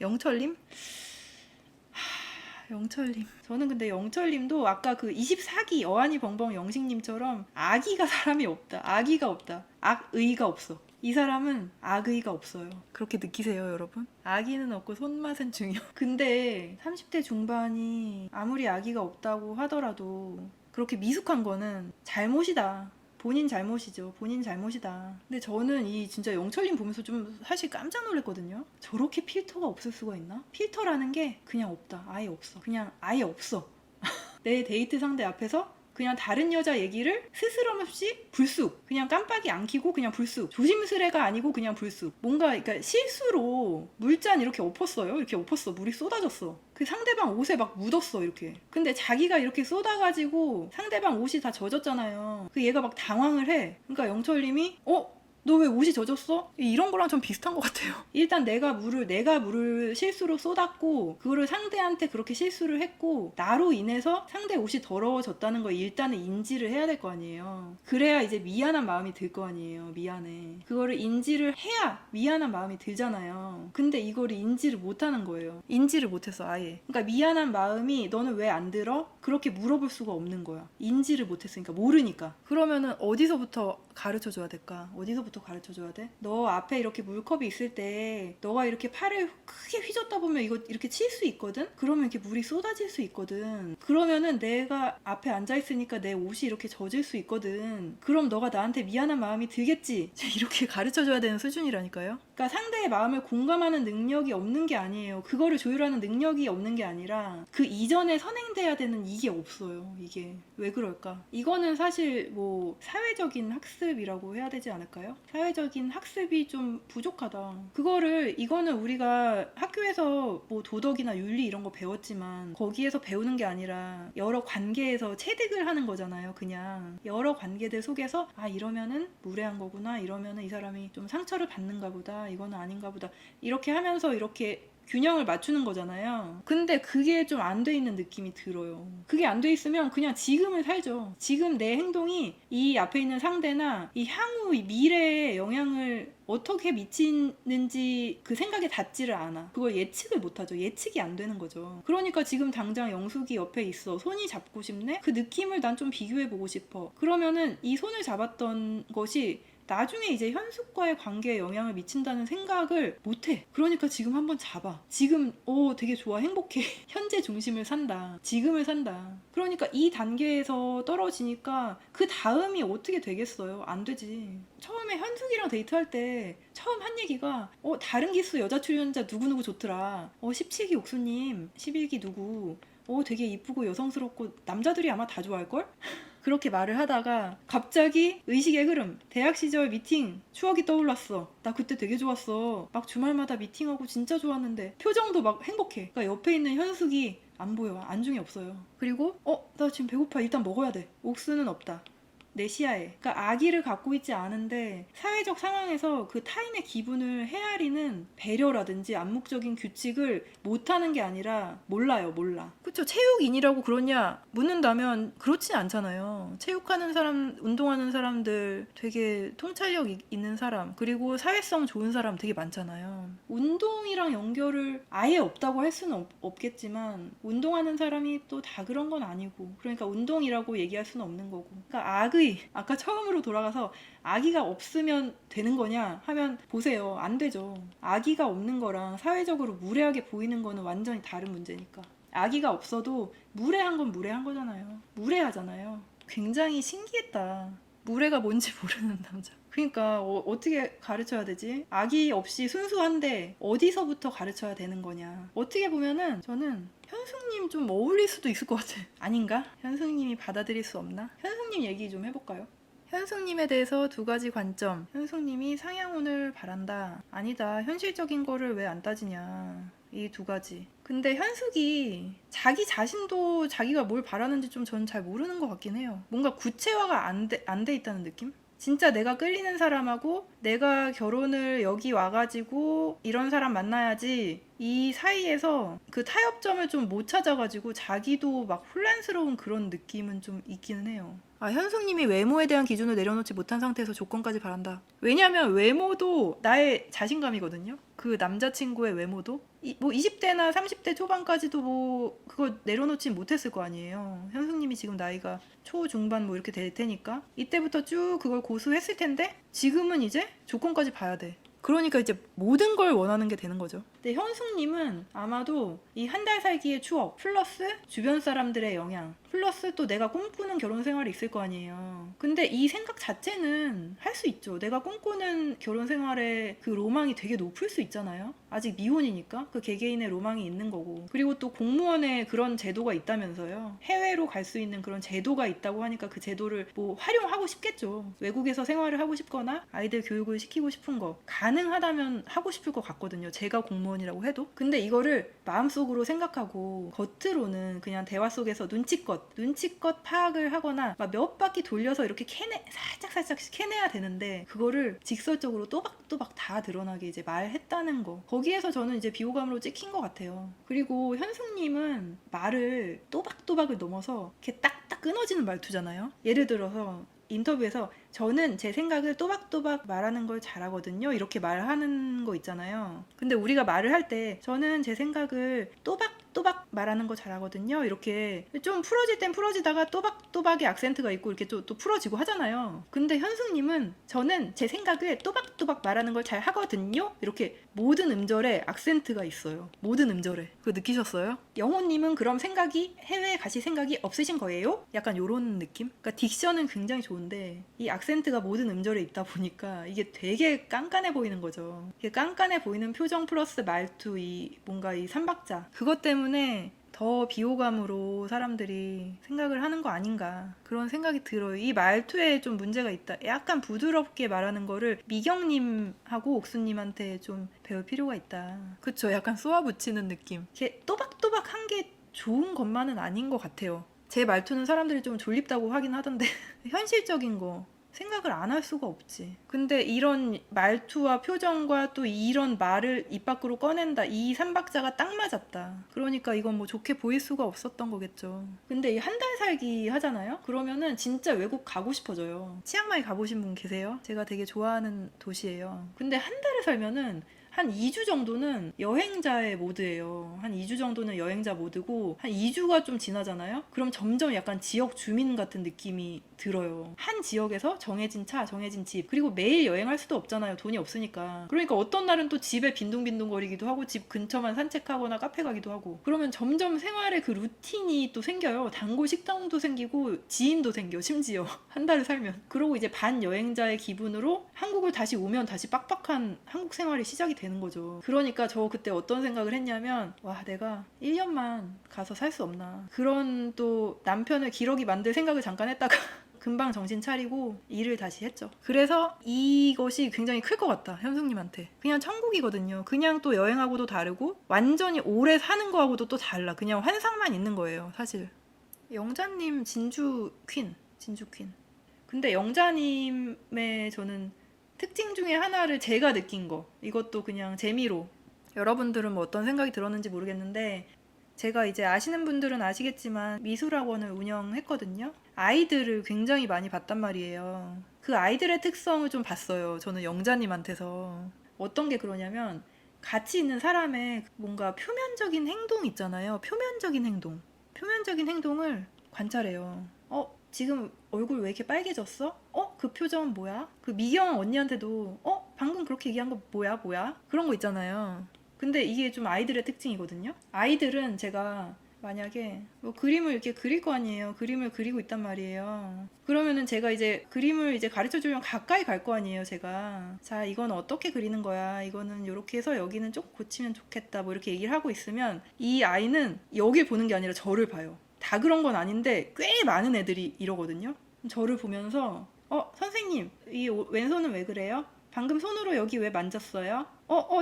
영철님? 영철님. 저는 근데 영철님도 아까 그 24기 어안이 벙벙 영식님처럼 악의가 사람이 없다. 악의가 없다. 악의가 없어. 이 사람은 악의가 없어요. 그렇게 느끼세요, 여러분? 악의는 없고 손맛은 중요. 근데 30대 중반이 아무리 악의가 없다고 하더라도 그렇게 미숙한 거는 잘못이다. 본인 잘못이죠. 본인 잘못이다. 근데 저는 이 진짜 영철님 보면서 좀 사실 깜짝 놀랐거든요. 저렇게 필터가 없을 수가 있나? 필터라는 게 그냥 없다. 아예 없어. 그냥 아예 없어. 내 데이트 상대 앞에서 그냥 다른 여자 얘기를 스스럼 없이 불쑥 그냥 깜빡이 안 켜고 그냥 불쑥 조심스레가 아니고 그냥 불쑥 뭔가 그러니까 실수로 물잔 이렇게 엎었어요. 이렇게 엎었어. 물이 쏟아졌어. 그 상대방 옷에 막 묻었어 이렇게. 근데 자기가 이렇게 쏟아가지고 상대방 옷이 다 젖었잖아요. 그 얘가 막 당황을 해. 그러니까 영철님이 너 왜 옷이 젖었어? 이런 거랑 좀 비슷한 것 같아요. 일단 내가 물을 실수로 쏟았고 그거를 상대한테 그렇게 실수를 했고 나로 인해서 상대 옷이 더러워졌다는 걸 일단은 인지를 해야 될 거 아니에요. 그래야 이제 미안한 마음이 들 거 아니에요. 미안해. 그거를 인지를 해야 미안한 마음이 들잖아요. 근데 이거를 인지를 못하는 거예요. 인지를 못했어 아예. 그러니까 미안한 마음이 너는 왜 안 들어? 그렇게 물어볼 수가 없는 거야. 인지를 못했으니까 모르니까. 그러면은 어디서부터 가르쳐줘야 될까? 어디서부터 가르쳐줘야 돼? 너 앞에 이렇게 물컵이 있을 때 너가 이렇게 팔을 크게 휘젓다 보면 이거 이렇게 칠 수 있거든? 그러면 이렇게 물이 쏟아질 수 있거든. 그러면은 내가 앞에 앉아있으니까 내 옷이 이렇게 젖을 수 있거든. 그럼 너가 나한테 미안한 마음이 들겠지? 이렇게 가르쳐줘야 되는 수준이라니까요. 그러니까 상대의 마음을 공감하는 능력이 없는 게 아니에요. 그거를 조율하는 능력이 없는 게 아니라 그 이전에 선행돼야 되는 이게 없어요. 이게 왜 그럴까? 이거는 사실 뭐 사회적인 학습이라고 해야 되지 않을까요? 사회적인 학습이 좀 부족하다. 이거는 우리가 학교에서 뭐 도덕이나 윤리 이런 거 배웠지만 거기에서 배우는 게 아니라 여러 관계에서 체득을 하는 거잖아요. 그냥 여러 관계들 속에서 이러면은 무례한 거구나. 이러면은 이 사람이 좀 상처를 받는가 보다. 이거는 아닌가 보다. 이렇게 하면서 이렇게 균형을 맞추는 거잖아요. 근데 그게 좀 안 돼 있는 느낌이 들어요. 그게 안 돼 있으면 그냥 지금을 살죠. 지금 내 행동이 이 앞에 있는 상대나 이 향후 이 미래에 영향을 어떻게 미치는지 그 생각에 닿지를 않아. 그걸 예측을 못하죠. 예측이 안 되는 거죠. 그러니까 지금 당장 영숙이 옆에 있어. 손이 잡고 싶네? 그 느낌을 난 좀 비교해보고 싶어. 그러면은 이 손을 잡았던 것이 나중에 이제 현숙과의 관계에 영향을 미친다는 생각을 못해. 그러니까 지금 한번 잡아. 지금 되게 좋아. 행복해. 현재 중심을 산다. 지금을 산다. 그러니까 이 단계에서 떨어지니까 그 다음이 어떻게 되겠어요? 안 되지. 처음에 현숙이랑 데이트할 때 처음 한 얘기가 다른 기수 여자 출연자 누구누구 좋더라. 17기 옥수님, 11기 누구 되게 이쁘고 여성스럽고 남자들이 아마 다 좋아할걸? 그렇게 말을 하다가 갑자기 의식의 흐름, 대학 시절 미팅 추억이 떠올랐어. 나 그때 되게 좋았어. 막 주말마다 미팅하고 진짜 좋았는데 표정도 막 행복해. 그러니까 옆에 있는 현숙이 안 보여. 안중에 없어요. 그리고 나 지금 배고파. 일단 먹어야 돼. 옥수는 없다. 내 시야에. 그러니까 악의를 갖고 있지 않은데 사회적 상황에서 그 타인의 기분을 헤아리는 배려라든지 암묵적인 규칙을 못하는 게 아니라 몰라요. 몰라. 그쵸? 체육인이라고 그러냐 묻는다면 그렇진 않잖아요. 체육하는 사람, 운동하는 사람들 되게 통찰력 있는 사람, 그리고 사회성 좋은 사람 되게 많잖아요. 운동이랑 연결을 아예 없다고 할 수는 없겠지만 운동하는 사람이 또 다 그런 건 아니고, 그러니까 운동이라고 얘기할 수는 없는 거고. 그러니까 아까 처음으로 돌아가서 악의가 없으면 되는 거냐 하면 보세요. 안 되죠. 악의가 없는 거랑 사회적으로 무례하게 보이는 거는 완전히 다른 문제니까. 악의가 없어도 무례한 건 무례한 거잖아요. 무례하잖아요. 굉장히 신기했다. 무례가 뭔지 모르는 남자. 그러니까 어떻게 가르쳐야 되지? 악의 없이 순수한데 어디서부터 가르쳐야 되는 거냐. 어떻게 보면은 저는 현숙님 좀 어울릴 수도 있을 것 같아. 아닌가? 현숙님이 받아들일 수 없나? 현숙님 얘기 좀 해볼까요? 현숙님에 대해서 2가지 관점. 현숙님이 상향혼을 바란다. 아니다. 현실적인 거를 왜 안 따지냐. 이 2가지. 근데 현숙이 자기 자신도 자기가 뭘 바라는지 좀 전 잘 모르는 것 같긴 해요. 뭔가 구체화가 안 돼 있다는 느낌? 진짜 내가 끌리는 사람하고 내가 결혼을 여기 와가지고 이런 사람 만나야지 이 사이에서 그 타협점을 좀 못 찾아가지고 자기도 막 혼란스러운 그런 느낌은 좀 있기는 해요. 현숙님이 외모에 대한 기준을 내려놓지 못한 상태에서 조건까지 바란다. 왜냐하면 외모도 나의 자신감이거든요. 그 남자친구의 외모도 뭐 20대나 30대 초반까지도 뭐 그거 내려놓지 못했을 거 아니에요. 현숙님이 지금 나이가 초중반 뭐 이렇게 될 테니까 이때부터 쭉 그걸 고수했을 텐데 지금은 이제 조건까지 봐야 돼. 그러니까 이제 모든 걸 원하는 게 되는 거죠. 근데 현숙님은 아마도 이 한 달 살기의 추억 플러스 주변 사람들의 영향 플러스 또 내가 꿈꾸는 결혼 생활이 있을 거 아니에요. 근데 이 생각 자체는 할 수 있죠. 내가 꿈꾸는 결혼 생활의 그 로망이 되게 높을 수 있잖아요. 아직 미혼이니까 그 개개인의 로망이 있는 거고. 그리고 또 공무원에 그런 제도가 있다면서요. 해외로 갈 수 있는 그런 제도가 있다고 하니까 그 제도를 뭐 활용하고 싶겠죠. 외국에서 생활을 하고 싶거나 아이들 교육을 시키고 싶은 거 가능하다면 하고 싶을 것 같거든요. 제가 공무원이라고 해도. 근데 이거를 마음속으로 생각하고 겉으로는 그냥 대화 속에서 눈치껏 파악을 하거나 막 몇 바퀴 돌려서 이렇게 살짝 캐내야 되는데 그거를 직설적으로 또박또박 다 드러나게 이제 말했다는 거. 거기에서 저는 이제 비호감으로 찍힌 것 같아요. 그리고 현숙님은 말을 또박또박을 넘어서 이렇게 딱딱 끊어지는 말투잖아요. 예를 들어서 인터뷰에서 저는 제 생각을 또박또박 말하는 걸 잘하거든요. 이렇게 말하는 거 있잖아요. 근데 우리가 말을 할 때 저는 제 생각을 또박또박 말하는 거 잘하거든요. 이렇게 좀 풀어질 땐 풀어지다가 또박또박의 악센트가 있고 이렇게 또 풀어지고 하잖아요. 근데 현숙님은 저는 제 생각을 또박또박 말하는 걸 잘 하거든요. 이렇게 모든 음절에 악센트가 있어요. 모든 음절에. 그거 느끼셨어요? 영호님은 그럼 해외에 가실 생각이 없으신 거예요? 약간 요런 느낌? 그러니까 딕션은 굉장히 좋은데 이 악센트가 모든 음절에 있다 보니까 이게 되게 깐깐해 보이는 거죠. 이게 깐깐해 보이는 표정 플러스 말투 뭔가 이 삼박자 그것 때문에 더 비호감으로 사람들이 생각을 하는 거 아닌가 그런 생각이 들어요. 이 말투에 좀 문제가 있다. 약간 부드럽게 말하는 거를 미경님하고 옥수님한테 좀 배울 필요가 있다. 그쵸? 약간 쏘아붙이는 느낌. 이게 또박또박 한 게 좋은 것만은 아닌 것 같아요. 제 말투는 사람들이 좀 졸립다고 하긴 하던데 현실적인 거 생각을 안 할 수가 없지. 근데 이런 말투와 표정과 또 이런 말을 입 밖으로 꺼낸다. 이 삼박자가 딱 맞았다. 그러니까 이건 뭐 좋게 보일 수가 없었던 거겠죠. 근데 이 한 달 살기 하잖아요? 그러면은 진짜 외국 가고 싶어져요. 치앙마이 가보신 분 계세요? 제가 되게 좋아하는 도시예요. 근데 한 달을 살면은 한 2주 정도는 여행자의 모드예요. 한 2주 정도는 여행자 모드고 한 2주가 좀 지나잖아요? 그럼 점점 약간 지역 주민 같은 느낌이 들어요. 한 지역에서 정해진 차, 정해진 집 그리고 매일 여행할 수도 없잖아요. 돈이 없으니까. 그러니까 어떤 날은 또 집에 빈둥빈둥거리기도 하고 집 근처만 산책하거나 카페 가기도 하고 그러면 점점 생활의 그 루틴이 또 생겨요. 단골 식당도 생기고 지인도 생겨 심지어 한 달을 살면. 그러고 이제 반여행자의 기분으로 한국을 다시 오면 다시 빡빡한 한국 생활이 시작이 되는 거죠. 그러니까 저 그때 어떤 생각을 했냐면 와 내가 1년만 가서 살 수 없나 그런 또 남편을 기러기 만들 생각을 잠깐 했다가 금방 정신 차리고 일을 다시 했죠. 그래서 이것이 굉장히 클 것 같다. 현숙님한테. 그냥 천국이거든요. 그냥 또 여행하고도 다르고 완전히 오래 사는 거하고도 또 달라. 그냥 환상만 있는 거예요. 사실. 영자님 진주 퀸. 근데 영자님의 저는 특징 중에 하나를 제가 느낀 거. 이것도 그냥 재미로. 여러분들은 뭐 어떤 생각이 들었는지 모르겠는데 제가 이제 아시는 분들은 아시겠지만 미술학원을 운영했거든요. 아이들을 굉장히 많이 봤단 말이에요. 그 아이들의 특성을 좀 봤어요. 저는 영자님한테서. 어떤 게 그러냐면 같이 있는 사람의 뭔가 표면적인 행동 있잖아요. 표면적인 행동을 관찰해요. 지금 얼굴 왜 이렇게 빨개졌어? 그 표정은 뭐야? 그 미경 언니한테도 방금 그렇게 얘기한 거 뭐야? 그런 거 있잖아요. 근데 이게 좀 아이들의 특징이거든요. 아이들은 제가 만약에 뭐 그림을 이렇게 그릴 거 아니에요. 그림을 그리고 있단 말이에요. 그러면은 제가 이제 그림을 이제 가르쳐 주려면 가까이 갈 거 아니에요. 제가 자 이건 어떻게 그리는 거야. 이거는 이렇게 해서 여기는 조금 고치면 좋겠다. 뭐 이렇게 얘기를 하고 있으면 이 아이는 여길 보는 게 아니라 저를 봐요. 다 그런 건 아닌데 꽤 많은 애들이 이러거든요. 저를 보면서 선생님 이 왼손은 왜 그래요? 방금 손으로 여기 왜 만졌어요?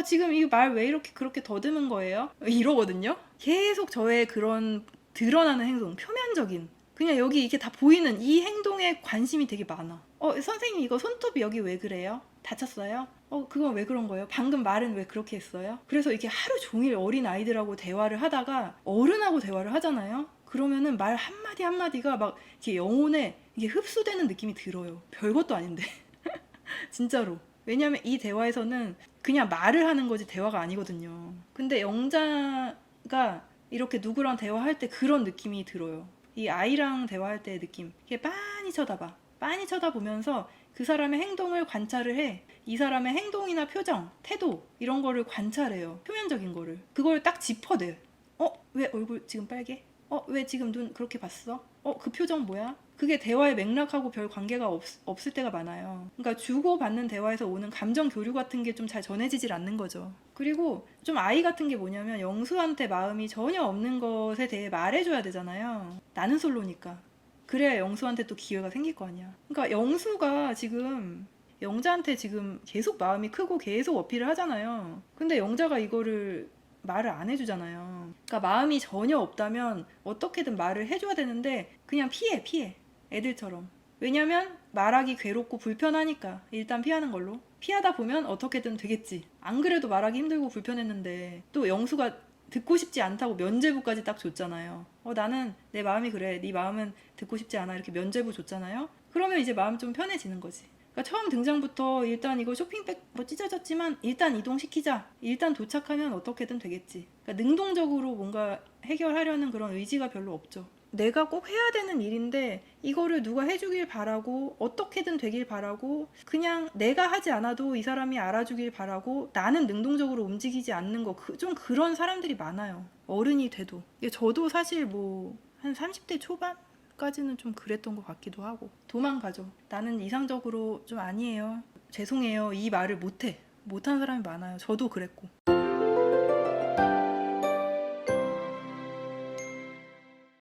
지금 이 말 왜 이렇게 그렇게 더듬은 거예요? 이러거든요. 계속 저의 그런 드러나는 행동, 표면적인 그냥 여기 이게 다 보이는 이 행동에 관심이 되게 많아. 선생님 이거 손톱이 여기 왜 그래요? 다쳤어요? 그건 왜 그런 거예요? 방금 말은 왜 그렇게 했어요? 그래서 이렇게 하루 종일 어린 아이들하고 대화를 하다가 어른하고 대화를 하잖아요. 그러면은 말 한마디 한마디가 막 이렇게 영혼에 이게 흡수되는 느낌이 들어요. 별것도 아닌데. 진짜로. 왜냐면 이 대화에서는 그냥 말을 하는 거지 대화가 아니거든요. 근데 영자가 이렇게 누구랑 대화할 때 그런 느낌이 들어요. 이 아이랑 대화할 때의 느낌. 이게 빤히 쳐다봐. 빤히 쳐다보면서 그 사람의 행동을 관찰을 해. 이 사람의 행동이나 표정, 태도 이런 거를 관찰해요. 표면적인 거를. 그걸 딱 짚어내. 왜 얼굴 지금 빨개? 왜 지금 눈 그렇게 봤어? 그 표정 뭐야? 그게 대화의 맥락하고 별 관계가 없을 때가 많아요. 그러니까 주고받는 대화에서 오는 감정 교류 같은 게 좀 잘 전해지질 않는 거죠. 그리고 좀 아이 같은 게 뭐냐면 영수한테 마음이 전혀 없는 것에 대해 말해줘야 되잖아요. 나는 솔로니까. 그래야 영수한테 또 기회가 생길 거 아니야. 그러니까 영수가 지금 영자한테 지금 계속 마음이 크고 계속 어필을 하잖아요. 근데 영자가 이거를 말을 안 해주잖아요. 그러니까 마음이 전혀 없다면 어떻게든 말을 해줘야 되는데 그냥 피해. 애들처럼. 왜냐면 말하기 괴롭고 불편하니까 일단 피하는 걸로. 피하다 보면 어떻게든 되겠지. 안 그래도 말하기 힘들고 불편했는데 또 영수가 듣고 싶지 않다고 면죄부까지 딱 줬잖아요. 나는 내 마음이 그래. 네 마음은 듣고 싶지 않아. 이렇게 면죄부 줬잖아요. 그러면 이제 마음 좀 편해지는 거지. 그러니까 처음 등장부터 일단 이거 쇼핑백 뭐 찢어졌지만 일단 이동시키자. 일단 도착하면 어떻게든 되겠지. 그러니까 능동적으로 뭔가 해결하려는 그런 의지가 별로 없죠. 내가 꼭 해야 되는 일인데 이거를 누가 해주길 바라고 어떻게든 되길 바라고 그냥 내가 하지 않아도 이 사람이 알아주길 바라고 나는 능동적으로 움직이지 않는 거 좀 그런 사람들이 많아요. 어른이 돼도. 저도 사실 뭐 한 30대 초반까지는 좀 그랬던 것 같기도 하고 도망가죠. 나는 이상적으로 좀 아니에요. 죄송해요. 이 말을 못해. 못한 사람이 많아요. 저도 그랬고.